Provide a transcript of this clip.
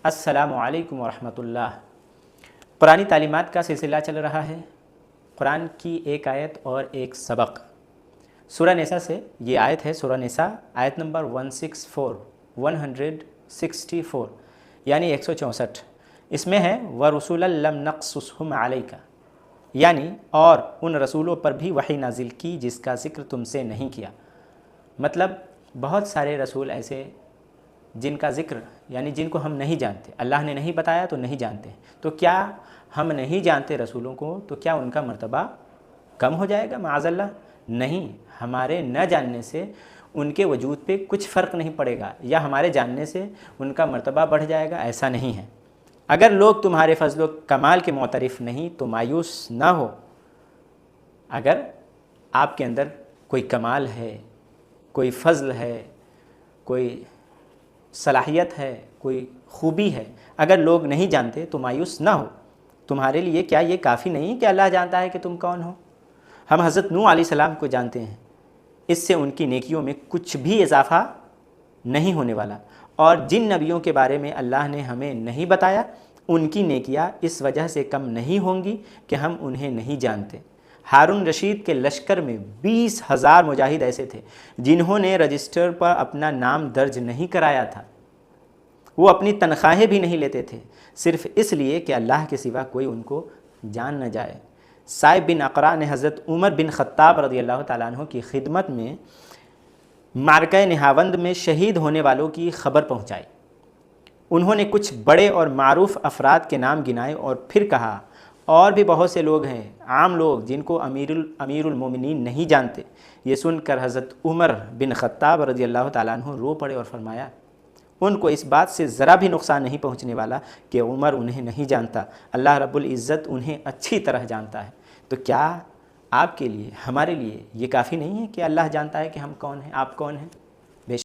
السلام علیکم ورحمۃ اللہ۔ قرآنی تعلیمات کا سلسلہ چل رہا ہے۔ قرآن کی ایک آیت اور ایک سبق۔ سورہ نساء سے یہ آیت ہے، سورہ نساء آیت نمبر 164 یعنی 164۔ اس میں ہے وَرُسُلًا لَمْ نَقْصُصْهُمْ عَلَيْكَ، یعنی اور ان رسولوں پر بھی وحی نازل کی جس کا ذکر تم سے نہیں کیا۔ مطلب بہت سارے رسول ایسے جن کا ذکر یعنی جن کو ہم نہیں جانتے، اللہ نے نہیں بتایا تو نہیں جانتے، تو کیا ہم نہیں جانتے رسولوں کو تو کیا ان کا مرتبہ کم ہو جائے گا؟ معاذ اللہ، نہیں، ہمارے نہ جاننے سے ان کے وجود پہ کچھ فرق نہیں پڑے گا، یا ہمارے جاننے سے ان کا مرتبہ بڑھ جائے گا، ایسا نہیں ہے۔ اگر لوگ تمہارے فضل و کمال کے معترف نہیں تو مایوس نہ ہو۔ اگر آپ کے اندر کوئی کمال ہے، کوئی فضل ہے، کوئی صلاحیت ہے، کوئی خوبی ہے، اگر لوگ نہیں جانتے تو مایوس نہ ہو۔ تمہارے لیے کیا یہ کافی نہیں کہ اللہ جانتا ہے کہ تم کون ہو؟ ہم حضرت نوح علیہ السلام کو جانتے ہیں، اس سے ان کی نیکیوں میں کچھ بھی اضافہ نہیں ہونے والا، اور جن نبیوں کے بارے میں اللہ نے ہمیں نہیں بتایا ان کی نیکیاں اس وجہ سے کم نہیں ہوں گی کہ ہم انہیں نہیں جانتے۔ ہارون رشید کے لشکر میں 20,000 مجاہد ایسے تھے جنہوں نے رجسٹر پر اپنا نام درج نہیں کرایا تھا، وہ اپنی تنخواہیں بھی نہیں لیتے تھے، صرف اس لیے کہ اللہ کے سوا کوئی ان کو جان نہ جائے۔ صائب بن اقرع نے حضرت عمر بن خطاب رضی اللہ تعالیٰ عنہ کی خدمت میں معرکہ نہاوند میں شہید ہونے والوں کی خبر پہنچائی۔ انہوں نے کچھ بڑے اور معروف افراد کے نام گنائے اور پھر کہا اور بھی بہت سے لوگ ہیں، عام لوگ جن کو امیر المومنین نہیں جانتے۔ یہ سن کر حضرت عمر بن خطاب رضی اللہ تعالیٰ عنہ رو پڑے اور فرمایا ان کو اس بات سے ذرا بھی نقصان نہیں پہنچنے والا کہ عمر انہیں نہیں جانتا، اللہ رب العزت انہیں اچھی طرح جانتا ہے۔ تو کیا آپ کے لیے، ہمارے لیے یہ کافی نہیں ہے کہ اللہ جانتا ہے کہ ہم کون ہیں، آپ کون ہیں؟